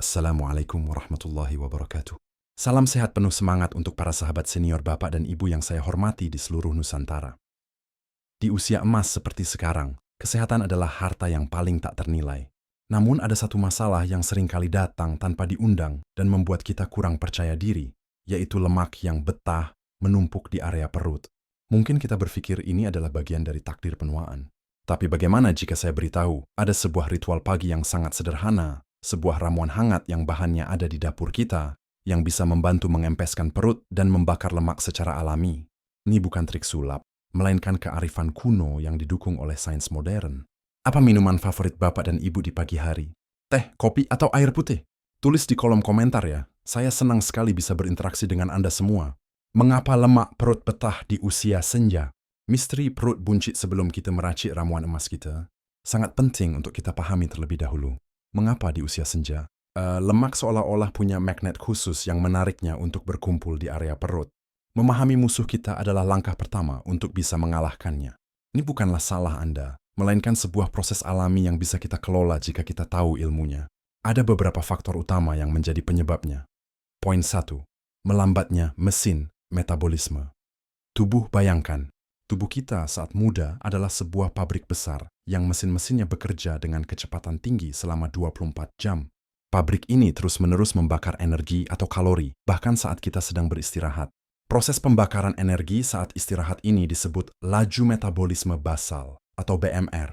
Assalamualaikum warahmatullahi wabarakatuh. Salam sehat penuh semangat untuk para sahabat senior bapak dan ibu yang saya hormati di seluruh Nusantara. Di usia emas seperti sekarang, kesehatan adalah harta yang paling tak ternilai. Namun ada satu masalah yang sering kali datang tanpa diundang dan membuat kita kurang percaya diri, yaitu lemak yang betah menumpuk di area perut. Mungkin kita berpikir ini adalah bagian dari takdir penuaan. Tapi bagaimana jika saya beritahu ada sebuah ritual pagi yang sangat sederhana, sebuah ramuan hangat yang bahannya ada di dapur kita, yang bisa membantu mengempeskan perut dan membakar lemak secara alami. Ini bukan trik sulap, melainkan kearifan kuno yang didukung oleh sains modern. Apa minuman favorit bapak dan ibu di pagi hari? Teh, kopi, atau air putih? Tulis di kolom komentar ya. Saya senang sekali bisa berinteraksi dengan Anda semua. Mengapa lemak perut betah di usia senja? Misteri perut buncit sebelum kita meracik ramuan emas kita sangat penting untuk kita pahami terlebih dahulu. Mengapa di usia senja? Lemak seolah-olah punya magnet khusus yang menariknya untuk berkumpul di area perut. Memahami musuh kita adalah langkah pertama untuk bisa mengalahkannya. Ini bukanlah salah Anda, melainkan sebuah proses alami yang bisa kita kelola jika kita tahu ilmunya. Ada beberapa faktor utama yang menjadi penyebabnya. Poin 1. Melambatnya mesin metabolisme. Bayangkan, tubuh kita saat muda adalah sebuah pabrik besar yang mesin-mesinnya bekerja dengan kecepatan tinggi selama 24 jam. Pabrik ini terus-menerus membakar energi atau kalori, bahkan saat kita sedang beristirahat. Proses pembakaran energi saat istirahat ini disebut laju metabolisme basal atau BMR.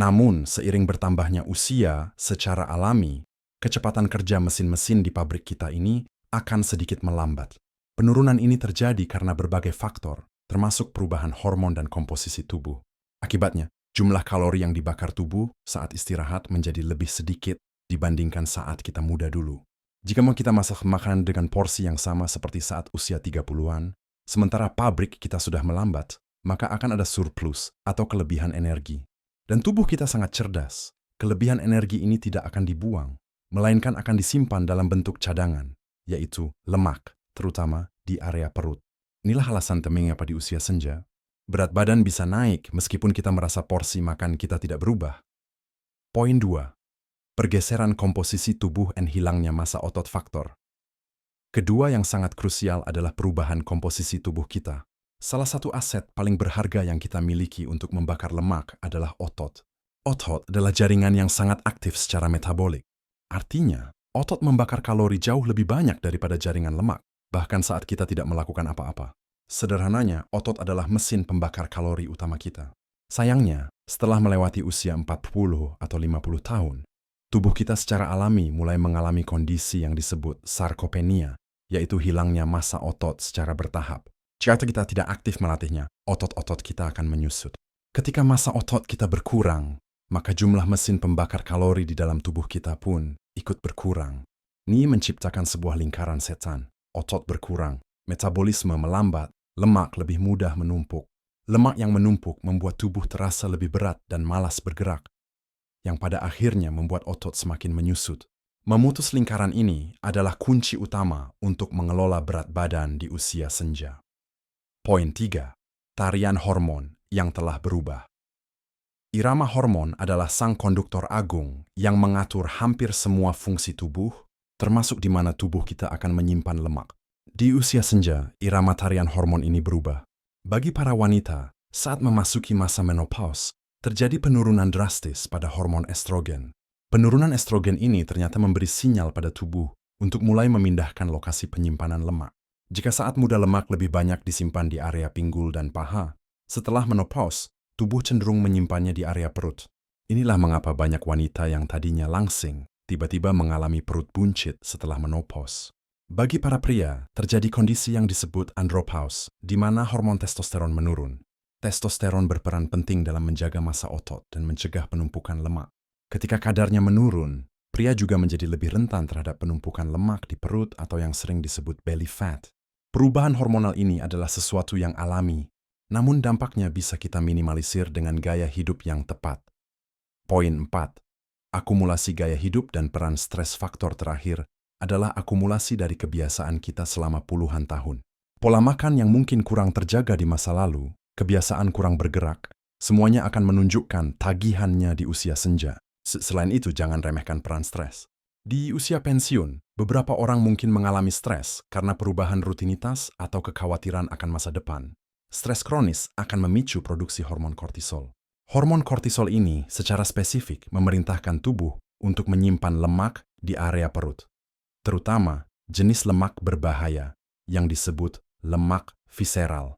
Namun, seiring bertambahnya usia, secara alami, kecepatan kerja mesin-mesin di pabrik kita ini akan sedikit melambat. Penurunan ini terjadi karena berbagai faktor, termasuk perubahan hormon dan komposisi tubuh. Akibatnya, jumlah kalori yang dibakar tubuh saat istirahat menjadi lebih sedikit dibandingkan saat kita muda dulu. Jika mau kita masak makanan dengan porsi yang sama seperti saat usia 30-an, sementara pabrik kita sudah melambat, maka akan ada surplus atau kelebihan energi. Dan tubuh kita sangat cerdas. Kelebihan energi ini tidak akan dibuang, melainkan akan disimpan dalam bentuk cadangan, yaitu lemak, terutama di area perut. Inilah alasan mengapa di usia senja, berat badan bisa naik meskipun kita merasa porsi makan kita tidak berubah. Poin 2. Pergeseran komposisi tubuh dan hilangnya massa otot faktor. Kedua yang sangat krusial adalah perubahan komposisi tubuh kita. Salah satu aset paling berharga yang kita miliki untuk membakar lemak adalah otot. Otot adalah jaringan yang sangat aktif secara metabolik. Artinya, otot membakar kalori jauh lebih banyak daripada jaringan lemak, bahkan saat kita tidak melakukan apa-apa. Sederhananya, otot adalah mesin pembakar kalori utama kita. Sayangnya, setelah melewati usia 40 atau 50 tahun, tubuh kita secara alami mulai mengalami kondisi yang disebut sarkopenia, yaitu hilangnya massa otot secara bertahap. Jika kita tidak aktif melatihnya, otot-otot kita akan menyusut. Ketika massa otot kita berkurang, maka jumlah mesin pembakar kalori di dalam tubuh kita pun ikut berkurang. Ini menciptakan sebuah lingkaran setan. Otot berkurang, metabolisme melambat, lemak lebih mudah menumpuk. Lemak yang menumpuk membuat tubuh terasa lebih berat dan malas bergerak, yang pada akhirnya membuat otot semakin menyusut. Memutus lingkaran ini adalah kunci utama untuk mengelola berat badan di usia senja. Poin 3. Tarian hormon yang telah berubah. Irama hormon adalah sang konduktor agung yang mengatur hampir semua fungsi tubuh, termasuk di mana tubuh kita akan menyimpan lemak. Di usia senja, irama tarian hormon ini berubah. Bagi para wanita, saat memasuki masa menopause, terjadi penurunan drastis pada hormon estrogen. Penurunan estrogen ini ternyata memberi sinyal pada tubuh untuk mulai memindahkan lokasi penyimpanan lemak. Jika saat muda lemak lebih banyak disimpan di area pinggul dan paha, setelah menopause, tubuh cenderung menyimpannya di area perut. Inilah mengapa banyak wanita yang tadinya langsing tiba-tiba mengalami perut buncit setelah menopause. Bagi para pria, terjadi kondisi yang disebut andropause, di mana hormon testosteron menurun. Testosteron berperan penting dalam menjaga massa otot dan mencegah penumpukan lemak. Ketika kadarnya menurun, pria juga menjadi lebih rentan terhadap penumpukan lemak di perut atau yang sering disebut belly fat. Perubahan hormonal ini adalah sesuatu yang alami, namun dampaknya bisa kita minimalisir dengan gaya hidup yang tepat. Poin 4. Akumulasi gaya hidup dan peran stres faktor terakhir adalah akumulasi dari kebiasaan kita selama puluhan tahun. Pola makan yang mungkin kurang terjaga di masa lalu, kebiasaan kurang bergerak, semuanya akan menunjukkan tagihannya di usia senja. Selain itu, jangan remehkan peran stres. Di usia pensiun, beberapa orang mungkin mengalami stres karena perubahan rutinitas atau kekhawatiran akan masa depan. Stres kronis akan memicu produksi hormon kortisol. Hormon kortisol ini secara spesifik memerintahkan tubuh untuk menyimpan lemak di area perut, terutama jenis lemak berbahaya yang disebut lemak visceral,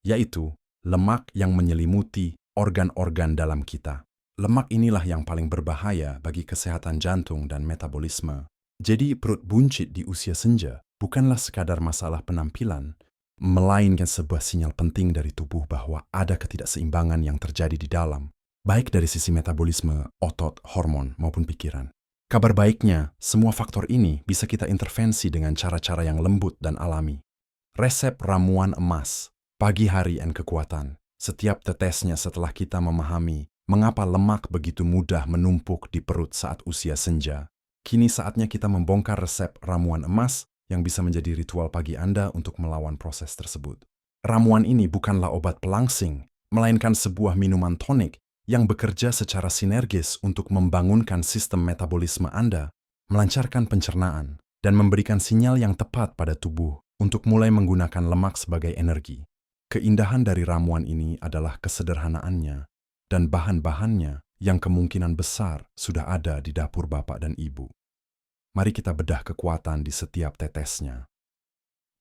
yaitu lemak yang menyelimuti organ-organ dalam kita. Lemak inilah yang paling berbahaya bagi kesehatan jantung dan metabolisme. Jadi perut buncit di usia senja bukanlah sekadar masalah penampilan, melainkan sebuah sinyal penting dari tubuh bahwa ada ketidakseimbangan yang terjadi di dalam, baik dari sisi metabolisme, otot, hormon, maupun pikiran. Kabar baiknya, semua faktor ini bisa kita intervensi dengan cara-cara yang lembut dan alami. Resep ramuan emas, pagi hari dan kekuatan. Setiap tetesnya setelah kita memahami mengapa lemak begitu mudah menumpuk di perut saat usia senja. Kini saatnya kita membongkar resep ramuan emas yang bisa menjadi ritual pagi Anda untuk melawan proses tersebut. Ramuan ini bukanlah obat pelangsing, melainkan sebuah minuman tonik yang bekerja secara sinergis untuk membangunkan sistem metabolisme Anda, melancarkan pencernaan, dan memberikan sinyal yang tepat pada tubuh untuk mulai menggunakan lemak sebagai energi. Keindahan dari ramuan ini adalah kesederhanaannya dan bahan-bahannya yang kemungkinan besar sudah ada di dapur Bapak dan Ibu. Mari kita bedah kekuatan di setiap tetesnya.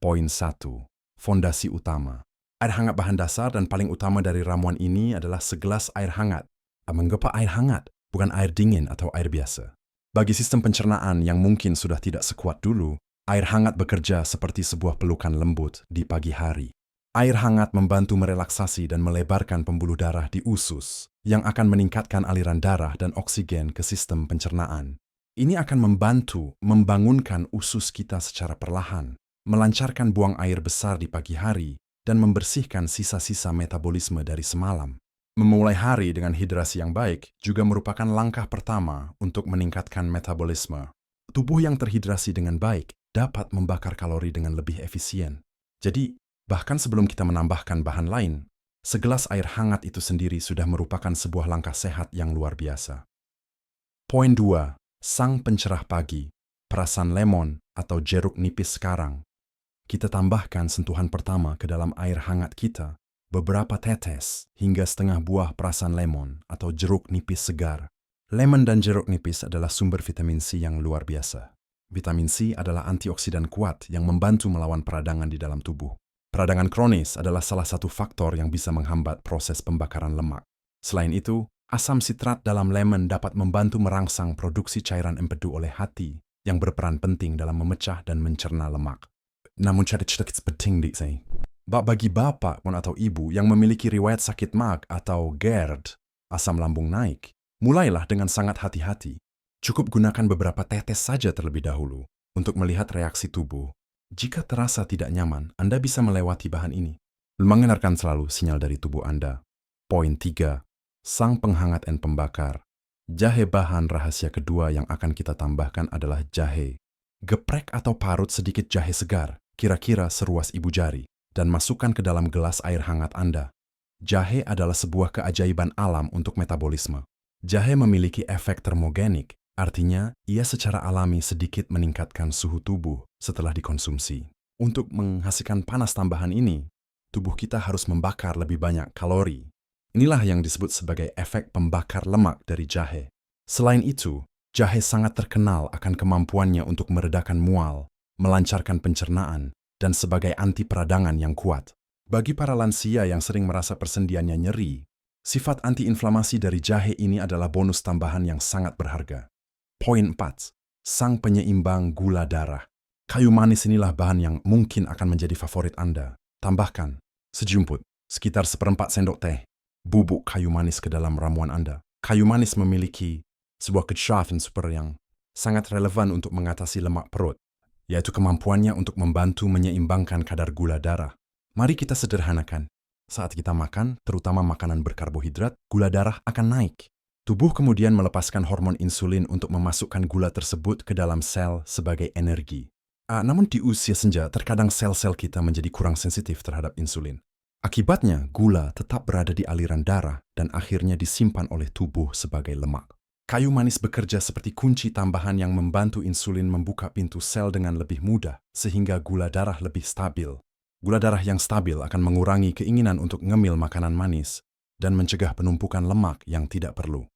Poin 1. Fondasi utama. Air hangat bahan dasar dan paling utama dari ramuan ini adalah segelas air hangat. Mengapa air hangat, bukan air dingin atau air biasa? Bagi sistem pencernaan yang mungkin sudah tidak sekuat dulu, air hangat bekerja seperti sebuah pelukan lembut di pagi hari. Air hangat membantu merelaksasi dan melebarkan pembuluh darah di usus, yang akan meningkatkan aliran darah dan oksigen ke sistem pencernaan. Ini akan membantu membangunkan usus kita secara perlahan, melancarkan buang air besar di pagi hari, dan membersihkan sisa-sisa metabolisme dari semalam. Memulai hari dengan hidrasi yang baik juga merupakan langkah pertama untuk meningkatkan metabolisme. Tubuh yang terhidrasi dengan baik dapat membakar kalori dengan lebih efisien. Jadi, bahkan sebelum kita menambahkan bahan lain, segelas air hangat itu sendiri sudah merupakan sebuah langkah sehat yang luar biasa. Poin 2. Sang pencerah pagi, perasan lemon atau jeruk nipis sekarang. Kita tambahkan sentuhan pertama ke dalam air hangat kita, beberapa tetes hingga setengah buah perasan lemon atau jeruk nipis segar. Lemon dan jeruk nipis adalah sumber vitamin C yang luar biasa. Vitamin C adalah antioksidan kuat yang membantu melawan peradangan di dalam tubuh. Peradangan kronis adalah salah satu faktor yang bisa menghambat proses pembakaran lemak. Selain itu, asam sitrat dalam lemon dapat membantu merangsang produksi cairan empedu oleh hati yang berperan penting dalam memecah dan mencerna lemak. Namun sedikit penting di sini. Bagi bapak atau ibu yang memiliki riwayat sakit mag atau GERD, asam lambung naik, mulailah dengan sangat hati-hati. Cukup gunakan beberapa tetes saja terlebih dahulu untuk melihat reaksi tubuh. Jika terasa tidak nyaman, Anda bisa melewati bahan ini. Mendengarkan selalu sinyal dari tubuh Anda. Poin 3. Sang penghangat dan pembakar. Jahe bahan rahasia kedua yang akan kita tambahkan adalah jahe. Geprek atau parut sedikit jahe segar, kira-kira seruas ibu jari, dan masukkan ke dalam gelas air hangat Anda. Jahe adalah sebuah keajaiban alam untuk metabolisme. Jahe memiliki efek termogenik, artinya ia secara alami sedikit meningkatkan suhu tubuh setelah dikonsumsi. Untuk menghasilkan panas tambahan ini, tubuh kita harus membakar lebih banyak kalori. Inilah yang disebut sebagai efek pembakar lemak dari jahe. Selain itu, jahe sangat terkenal akan kemampuannya untuk meredakan mual, melancarkan pencernaan, dan sebagai anti peradangan yang kuat. Bagi para lansia yang sering merasa persendiannya nyeri, sifat antiinflamasi dari jahe ini adalah bonus tambahan yang sangat berharga. Poin 4. Sang penyeimbang gula darah. Kayu manis inilah bahan yang mungkin akan menjadi favorit Anda. Tambahkan sejumput, sekitar 1/4 sendok teh, bubuk kayu manis ke dalam ramuan Anda. Kayu manis memiliki sebuah kecerdasan super yang sangat relevan untuk mengatasi lemak perut, yaitu kemampuannya untuk membantu menyeimbangkan kadar gula darah. Mari kita sederhanakan. Saat kita makan, terutama makanan berkarbohidrat, gula darah akan naik. Tubuh kemudian melepaskan hormon insulin untuk memasukkan gula tersebut ke dalam sel sebagai energi. Namun di usia senja, terkadang sel-sel kita menjadi kurang sensitif terhadap insulin. Akibatnya, gula tetap berada di aliran darah dan akhirnya disimpan oleh tubuh sebagai lemak. Kayu manis bekerja seperti kunci tambahan yang membantu insulin membuka pintu sel dengan lebih mudah, sehingga gula darah lebih stabil. Gula darah yang stabil akan mengurangi keinginan untuk ngemil makanan manis dan mencegah penumpukan lemak yang tidak perlu.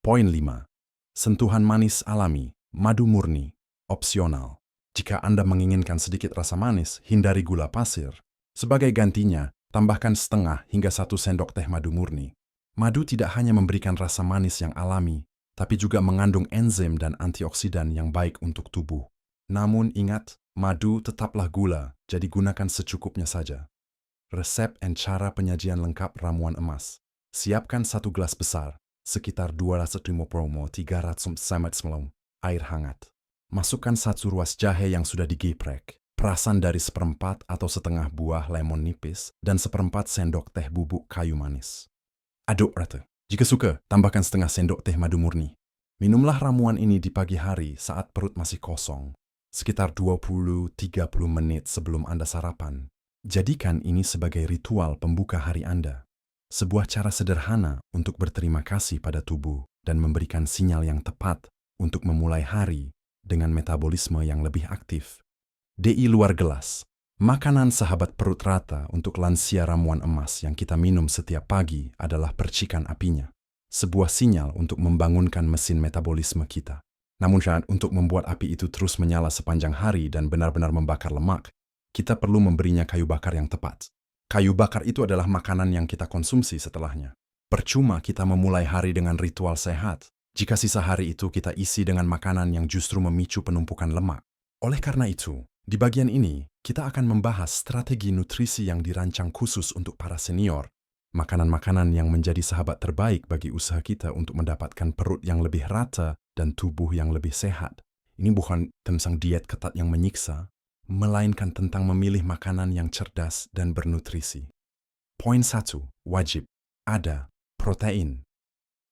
Poin 5. Sentuhan manis alami, madu murni, opsional. Jika Anda menginginkan sedikit rasa manis, hindari gula pasir. Sebagai gantinya, tambahkan setengah hingga 1 sendok teh madu murni. Madu tidak hanya memberikan rasa manis yang alami, tapi juga mengandung enzim dan antioksidan yang baik untuk tubuh. Namun ingat, madu tetaplah gula, jadi gunakan secukupnya saja. Resep dan cara penyajian lengkap ramuan emas. Siapkan 1 gelas besar, sekitar 250-300 ml air hangat. Masukkan 1 ruas jahe yang sudah digeprek, perasan dari 1/4 atau setengah buah lemon nipis, dan 1/4 sendok teh bubuk kayu manis. Aduk rata. Jika suka, tambahkan setengah sendok teh madu murni. Minumlah ramuan ini di pagi hari saat perut masih kosong, sekitar 20-30 menit sebelum Anda sarapan. Jadikan ini sebagai ritual pembuka hari Anda. Sebuah cara sederhana untuk berterima kasih pada tubuh dan memberikan sinyal yang tepat untuk memulai hari dengan metabolisme yang lebih aktif. DI luar gelas. Makanan sahabat perut rata untuk lansia ramuan emas yang kita minum setiap pagi adalah percikan apinya. Sebuah sinyal untuk membangunkan mesin metabolisme kita. Namun untuk membuat api itu terus menyala sepanjang hari dan benar-benar membakar lemak, kita perlu memberinya kayu bakar yang tepat. Kayu bakar itu adalah makanan yang kita konsumsi setelahnya. Percuma kita memulai hari dengan ritual sehat, jika sisa hari itu kita isi dengan makanan yang justru memicu penumpukan lemak. Oleh karena itu, di bagian ini, kita akan membahas strategi nutrisi yang dirancang khusus untuk para senior, makanan-makanan yang menjadi sahabat terbaik bagi usaha kita untuk mendapatkan perut yang lebih rata dan tubuh yang lebih sehat. Ini bukan tentang diet ketat yang menyiksa, melainkan tentang memilih makanan yang cerdas dan bernutrisi. Poin 1. Wajib. Ada protein.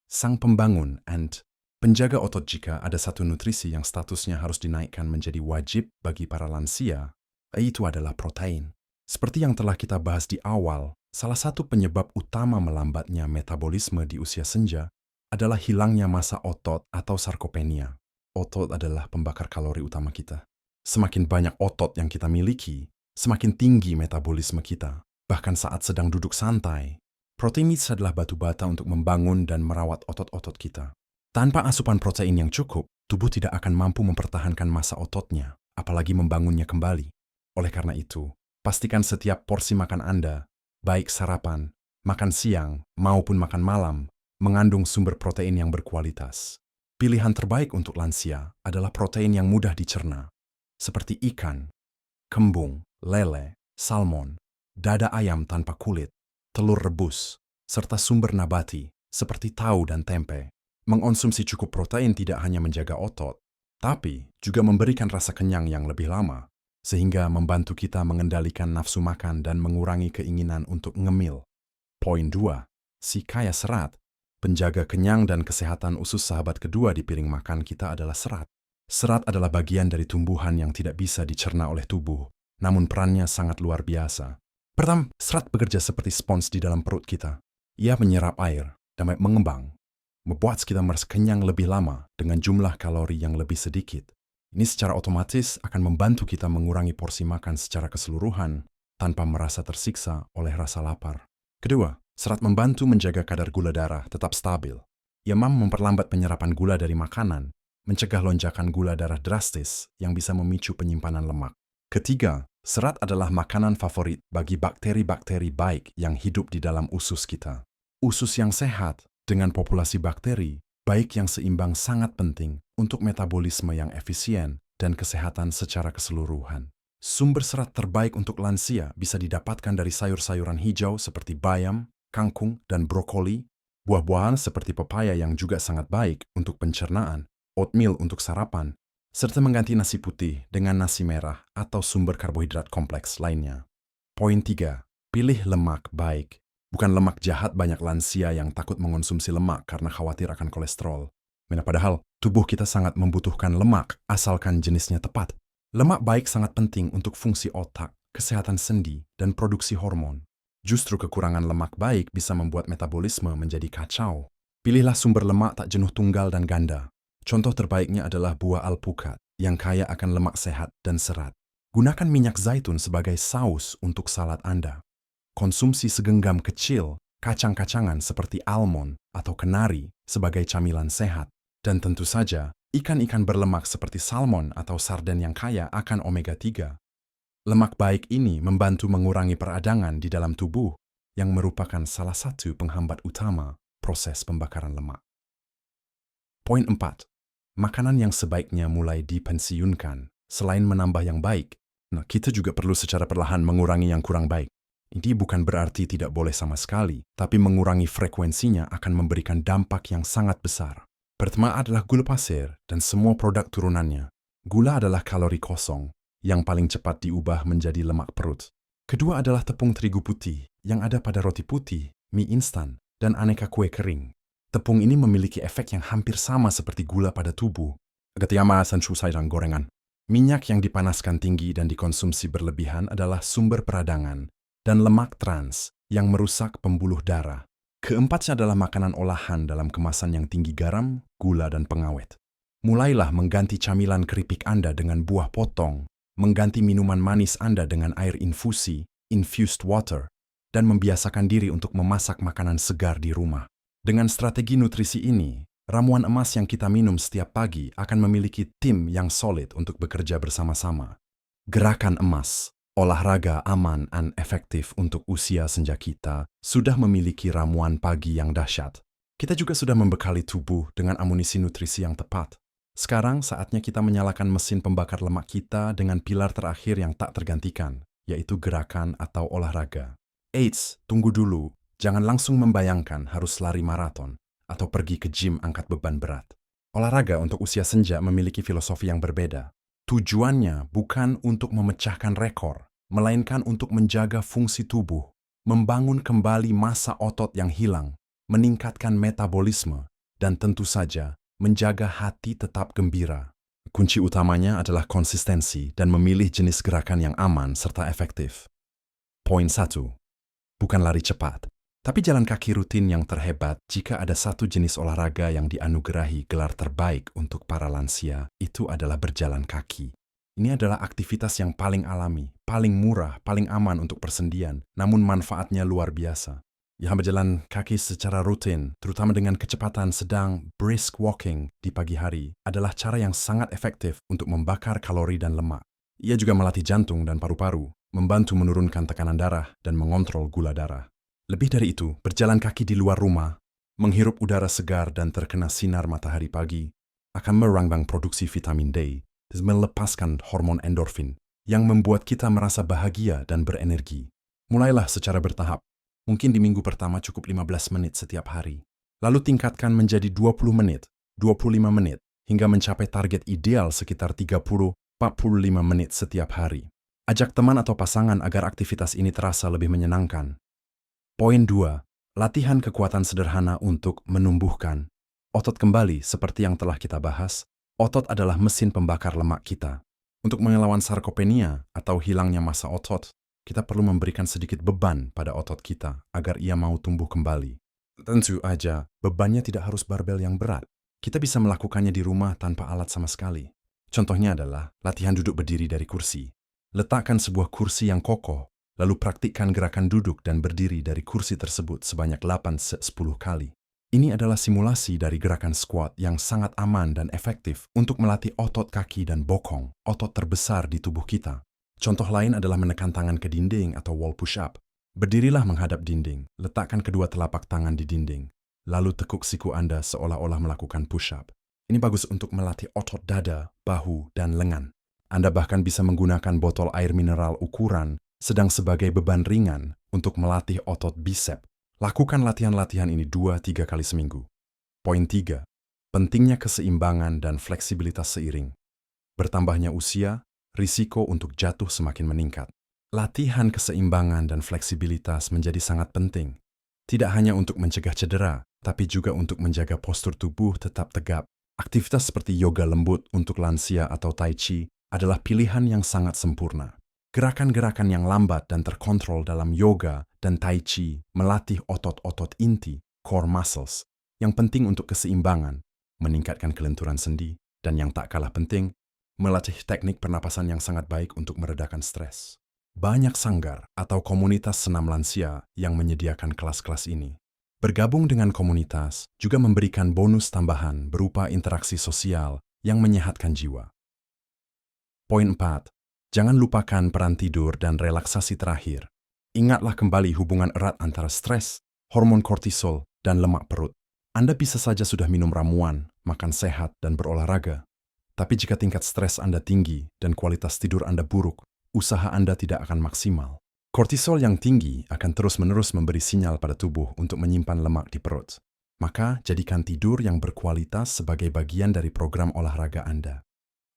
Sang pembangun and penjaga otot. Jika ada satu nutrisi yang statusnya harus dinaikkan menjadi wajib bagi para lansia, itu adalah protein. Seperti yang telah kita bahas di awal, salah satu penyebab utama melambatnya metabolisme di usia senja adalah hilangnya massa otot atau sarkopenia. Otot adalah pembakar kalori utama kita. Semakin banyak otot yang kita miliki, semakin tinggi metabolisme kita. Bahkan saat sedang duduk santai, protein adalah batu bata untuk membangun dan merawat otot-otot kita. Tanpa asupan protein yang cukup, tubuh tidak akan mampu mempertahankan massa ototnya, apalagi membangunnya kembali. Oleh karena itu, pastikan setiap porsi makan Anda, baik sarapan, makan siang, maupun makan malam, mengandung sumber protein yang berkualitas. Pilihan terbaik untuk lansia adalah protein yang mudah dicerna, seperti ikan, kembung, lele, salmon, dada ayam tanpa kulit, telur rebus, serta sumber nabati seperti tahu dan tempe. Mengonsumsi cukup protein tidak hanya menjaga otot, tapi juga memberikan rasa kenyang yang lebih lama, sehingga membantu kita mengendalikan nafsu makan dan mengurangi keinginan untuk ngemil. Poin 2. Si kaya serat. Penjaga kenyang dan kesehatan usus sahabat kedua di piring makan kita adalah serat. Serat adalah bagian dari tumbuhan yang tidak bisa dicerna oleh tubuh, namun perannya sangat luar biasa. Pertama, serat bekerja seperti spons di dalam perut kita. Ia menyerap air dan mengembang, membuat kita merasa kenyang lebih lama dengan jumlah kalori yang lebih sedikit. Ini secara otomatis akan membantu kita mengurangi porsi makan secara keseluruhan tanpa merasa tersiksa oleh rasa lapar. Kedua, serat membantu menjaga kadar gula darah tetap stabil. Ia mampu memperlambat penyerapan gula dari makanan, mencegah lonjakan gula darah drastis yang bisa memicu penyimpanan lemak. Ketiga, serat adalah makanan favorit bagi bakteri-bakteri baik yang hidup di dalam usus kita. Usus yang sehat dengan populasi bakteri baik yang seimbang sangat penting untuk metabolisme yang efisien dan kesehatan secara keseluruhan. Sumber serat terbaik untuk lansia bisa didapatkan dari sayur-sayuran hijau seperti bayam, kangkung, dan brokoli, buah-buahan seperti pepaya yang juga sangat baik untuk pencernaan, oatmeal untuk sarapan, serta mengganti nasi putih dengan nasi merah atau sumber karbohidrat kompleks lainnya. Poin 3. Pilih lemak baik. Bukan lemak jahat banyak lansia yang takut mengonsumsi lemak karena khawatir akan kolesterol. Padahal, tubuh kita sangat membutuhkan lemak asalkan jenisnya tepat. Lemak baik sangat penting untuk fungsi otak, kesehatan sendi, dan produksi hormon. Justru kekurangan lemak baik bisa membuat metabolisme menjadi kacau. Pilihlah sumber lemak tak jenuh tunggal dan ganda. Contoh terbaiknya adalah buah alpukat yang kaya akan lemak sehat dan serat. Gunakan minyak zaitun sebagai saus untuk salad Anda. Konsumsi segenggam kecil kacang-kacangan seperti almond atau kenari sebagai camilan sehat. Dan tentu saja, ikan-ikan berlemak seperti salmon atau sarden yang kaya akan omega 3. Lemak baik ini membantu mengurangi peradangan di dalam tubuh yang merupakan salah satu penghambat utama proses pembakaran lemak. Poin 4. Makanan yang sebaiknya mulai dipensiunkan. Selain menambah yang baik, kita juga perlu secara perlahan mengurangi yang kurang baik. Ini bukan berarti tidak boleh sama sekali, tapi mengurangi frekuensinya akan memberikan dampak yang sangat besar. Pertama adalah gula pasir dan semua produk turunannya. Gula adalah kalori kosong yang paling cepat diubah menjadi lemak perut. Kedua adalah tepung terigu putih yang ada pada roti putih, mie instan, dan aneka kue kering. Tepung ini memiliki efek yang hampir sama seperti gula pada tubuh. Ketika makan susai dan gorengan. Minyak yang dipanaskan tinggi dan dikonsumsi berlebihan adalah sumber peradangan dan lemak trans yang merusak pembuluh darah. Keempatnya adalah makanan olahan dalam kemasan yang tinggi garam, gula, dan pengawet. Mulailah mengganti camilan keripik Anda dengan buah potong, mengganti minuman manis Anda dengan air infusi, infused water, dan membiasakan diri untuk memasak makanan segar di rumah. Dengan strategi nutrisi ini, ramuan emas yang kita minum setiap pagi akan memiliki tim yang solid untuk bekerja bersama-sama. Gerakan emas, olahraga aman dan efektif untuk usia senja kita, sudah memiliki ramuan pagi yang dahsyat. Kita juga sudah membekali tubuh dengan amunisi nutrisi yang tepat. Sekarang saatnya kita menyalakan mesin pembakar lemak kita dengan pilar terakhir yang tak tergantikan, yaitu gerakan atau olahraga. Eits, tunggu dulu, jangan langsung membayangkan harus lari maraton atau pergi ke gym angkat beban berat. Olahraga untuk usia senja memiliki filosofi yang berbeda. Tujuannya bukan untuk memecahkan rekor, melainkan untuk menjaga fungsi tubuh, membangun kembali massa otot yang hilang, meningkatkan metabolisme, dan tentu saja menjaga hati tetap gembira. Kunci utamanya adalah konsistensi dan memilih jenis gerakan yang aman serta efektif. Poin 1. Bukan lari cepat, tapi jalan kaki rutin yang terhebat. Jika ada satu jenis olahraga yang dianugerahi gelar terbaik untuk para lansia, itu adalah berjalan kaki. Ini adalah aktivitas yang paling alami, paling murah, paling aman untuk persendian, namun manfaatnya luar biasa. Ya, berjalan kaki secara rutin, terutama dengan kecepatan sedang brisk walking di pagi hari, adalah cara yang sangat efektif untuk membakar kalori dan lemak. Ia juga melatih jantung dan paru-paru, membantu menurunkan tekanan darah dan mengontrol gula darah. Lebih dari itu, berjalan kaki di luar rumah, menghirup udara segar dan terkena sinar matahari pagi, akan merangsang produksi vitamin D dan melepaskan hormon endorfin yang membuat kita merasa bahagia dan berenergi. Mulailah secara bertahap. Mungkin di minggu pertama cukup 15 menit setiap hari. Lalu tingkatkan menjadi 20 menit, 25 menit, hingga mencapai target ideal sekitar 30-45 menit setiap hari. Ajak teman atau pasangan agar aktivitas ini terasa lebih menyenangkan. Poin 2. Latihan kekuatan sederhana untuk menumbuhkan otot kembali. Seperti yang telah kita bahas, otot adalah mesin pembakar lemak kita. Untuk melawan sarkopenia atau hilangnya massa otot, kita perlu memberikan sedikit beban pada otot kita agar ia mau tumbuh kembali. Tentu aja, bebannya tidak harus barbel yang berat. Kita bisa melakukannya di rumah tanpa alat sama sekali. Contohnya adalah latihan duduk berdiri dari kursi. Letakkan sebuah kursi yang kokoh, lalu praktikkan gerakan duduk dan berdiri dari kursi tersebut sebanyak 8-10 kali. Ini adalah simulasi dari gerakan squat yang sangat aman dan efektif untuk melatih otot kaki dan bokong, otot terbesar di tubuh kita. Contoh lain adalah menekan tangan ke dinding atau wall push-up. Berdirilah menghadap dinding, letakkan kedua telapak tangan di dinding, lalu tekuk siku Anda seolah-olah melakukan push-up. Ini bagus untuk melatih otot dada, bahu, dan lengan. Anda bahkan bisa menggunakan botol air mineral ukuran sedang sebagai beban ringan untuk melatih otot bicep. Lakukan latihan-latihan ini 2-3 kali seminggu. Poin 3. Pentingnya keseimbangan dan fleksibilitas seiring. Bertambahnya usia, risiko untuk jatuh semakin meningkat. Latihan keseimbangan dan fleksibilitas menjadi sangat penting. Tidak hanya untuk mencegah cedera, tapi juga untuk menjaga postur tubuh tetap tegap. Aktivitas seperti yoga lembut untuk lansia atau tai chi adalah pilihan yang sangat sempurna. Gerakan-gerakan yang lambat dan terkontrol dalam yoga dan tai chi melatih otot-otot inti, core muscles, yang penting untuk keseimbangan, meningkatkan kelenturan sendi, dan yang tak kalah penting, melatih teknik pernapasan yang sangat baik untuk meredakan stres. Banyak sanggar atau komunitas senam lansia yang menyediakan kelas-kelas ini. Bergabung dengan komunitas juga memberikan bonus tambahan berupa interaksi sosial yang menyehatkan jiwa. Poin 4. Jangan lupakan peran tidur dan relaksasi terakhir. Ingatlah kembali hubungan erat antara stres, hormon kortisol, dan lemak perut. Anda bisa saja sudah minum ramuan, makan sehat, dan berolahraga. Tapi jika tingkat stres Anda tinggi dan kualitas tidur Anda buruk, usaha Anda tidak akan maksimal. Kortisol yang tinggi akan terus-menerus memberi sinyal pada tubuh untuk menyimpan lemak di perut. Maka, jadikan tidur yang berkualitas sebagai bagian dari program olahraga Anda.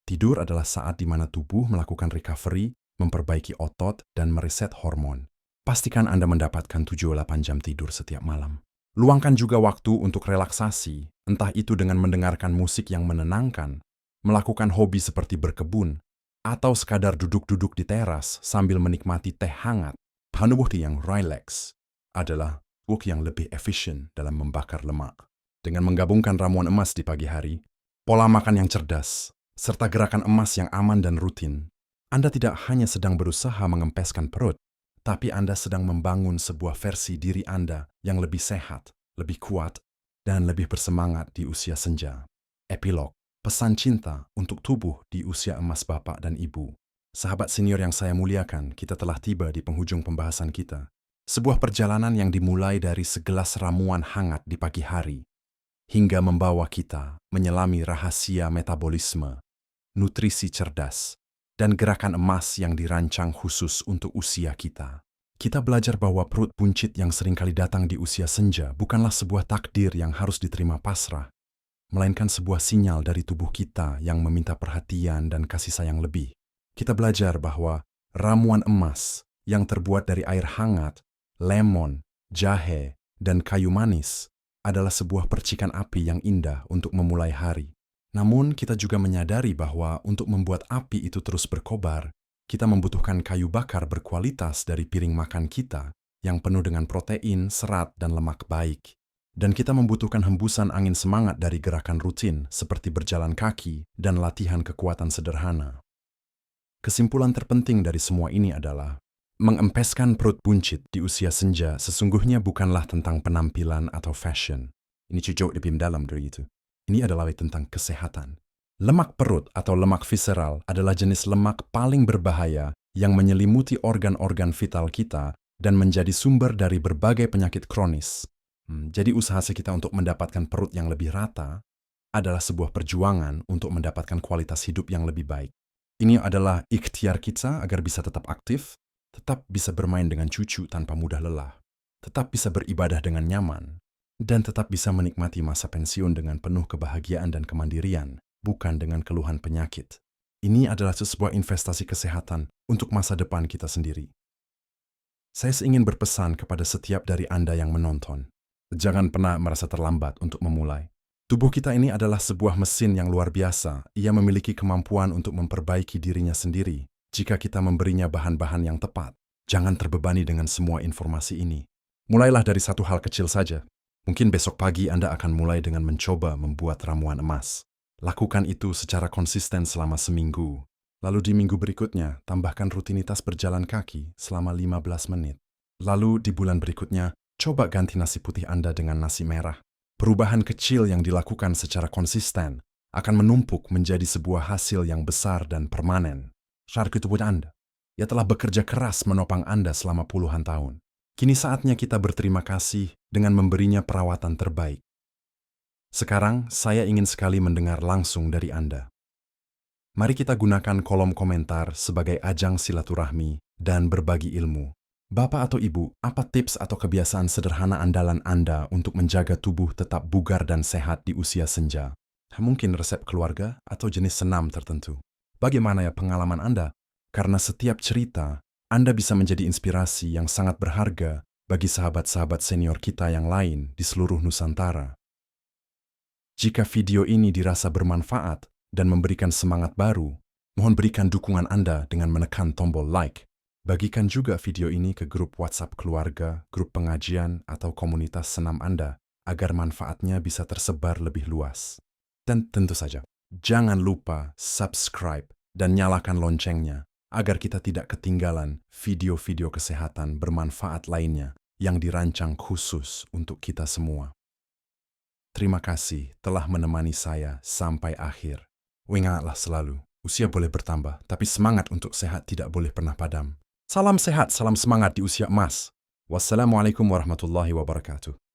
Tidur adalah saat di mana tubuh melakukan recovery, memperbaiki otot, dan mereset hormon. Pastikan Anda mendapatkan 7-8 jam tidur setiap malam. Luangkan juga waktu untuk relaksasi, entah itu dengan mendengarkan musik yang menenangkan, melakukan hobi seperti berkebun, atau sekadar duduk-duduk di teras sambil menikmati teh hangat. Panubuhti yang relax adalah waktu yang lebih efisien dalam membakar lemak. Dengan menggabungkan ramuan emas di pagi hari, pola makan yang cerdas, serta gerakan emas yang aman dan rutin, Anda tidak hanya sedang berusaha mengempeskan perut, tapi Anda sedang membangun sebuah versi diri Anda yang lebih sehat, lebih kuat, dan lebih bersemangat di usia senja. Epilog, pesan cinta untuk tubuh di usia emas Bapak dan Ibu. Sahabat senior yang saya muliakan, kita telah tiba di penghujung pembahasan kita. Sebuah perjalanan yang dimulai dari segelas ramuan hangat di pagi hari, hingga membawa kita menyelami rahasia metabolisme, nutrisi cerdas, dan gerakan emas yang dirancang khusus untuk usia kita. Kita belajar bahwa perut buncit yang seringkali datang di usia senja bukanlah sebuah takdir yang harus diterima pasrah, melainkan sebuah sinyal dari tubuh kita yang meminta perhatian dan kasih sayang lebih. Kita belajar bahwa ramuan emas yang terbuat dari air hangat, lemon, jahe, dan kayu manis adalah sebuah percikan api yang indah untuk memulai hari. Namun, kita juga menyadari bahwa untuk membuat api itu terus berkobar, kita membutuhkan kayu bakar berkualitas dari piring makan kita yang penuh dengan protein, serat, dan lemak baik. Dan kita membutuhkan hembusan angin semangat dari gerakan rutin seperti berjalan kaki dan latihan kekuatan sederhana. Kesimpulan terpenting dari semua ini adalah, mengempeskan perut buncit di usia senja sesungguhnya bukanlah tentang penampilan atau fashion. Ini jauh lebih mendalam dari itu. Ini adalah tentang kesehatan. Lemak perut atau lemak visceral adalah jenis lemak paling berbahaya yang menyelimuti organ-organ vital kita dan menjadi sumber dari berbagai penyakit kronis. Jadi usaha kita untuk mendapatkan perut yang lebih rata adalah sebuah perjuangan untuk mendapatkan kualitas hidup yang lebih baik. Ini adalah ikhtiar kita agar bisa tetap aktif, tetap bisa bermain dengan cucu tanpa mudah lelah, tetap bisa beribadah dengan nyaman, dan tetap bisa menikmati masa pensiun dengan penuh kebahagiaan dan kemandirian, bukan dengan keluhan penyakit. Ini adalah sebuah investasi kesehatan untuk masa depan kita sendiri. Saya ingin berpesan kepada setiap dari Anda yang menonton. Jangan pernah merasa terlambat untuk memulai. Tubuh kita ini adalah sebuah mesin yang luar biasa. Ia memiliki kemampuan untuk memperbaiki dirinya sendiri jika kita memberinya bahan-bahan yang tepat. Jangan terbebani dengan semua informasi ini. Mulailah dari satu hal kecil saja. Mungkin besok pagi Anda akan mulai dengan mencoba membuat ramuan emas. Lakukan itu secara konsisten selama seminggu. Lalu di minggu berikutnya, tambahkan rutinitas berjalan kaki selama 15 menit. Lalu di bulan berikutnya, coba ganti nasi putih Anda dengan nasi merah. Perubahan kecil yang dilakukan secara konsisten akan menumpuk menjadi sebuah hasil yang besar dan permanen. Syarku tubuh Anda. Ia telah bekerja keras menopang Anda selama puluhan tahun. Kini saatnya kita berterima kasih dengan memberinya perawatan terbaik. Sekarang, saya ingin sekali mendengar langsung dari Anda. Mari kita gunakan kolom komentar sebagai ajang silaturahmi dan berbagi ilmu. Bapak atau Ibu, apa tips atau kebiasaan sederhana andalan Anda untuk menjaga tubuh tetap bugar dan sehat di usia senja? Mungkin resep keluarga atau jenis senam tertentu. Bagaimana ya pengalaman Anda? Karena setiap cerita, Anda bisa menjadi inspirasi yang sangat berharga bagi sahabat-sahabat senior kita yang lain di seluruh Nusantara. Jika video ini dirasa bermanfaat dan memberikan semangat baru, mohon berikan dukungan Anda dengan menekan tombol like. Bagikan juga video ini ke grup WhatsApp keluarga, grup pengajian, atau komunitas senam Anda agar manfaatnya bisa tersebar lebih luas. Dan tentu saja, jangan lupa subscribe dan nyalakan loncengnya agar kita tidak ketinggalan video-video kesehatan bermanfaat lainnya yang dirancang khusus untuk kita semua. Terima kasih telah menemani saya sampai akhir. Ingatlah selalu, usia boleh bertambah, tapi semangat untuk sehat tidak boleh pernah padam. Salam sehat, salam semangat di usia emas. Wassalamualaikum warahmatullahi wabarakatuh.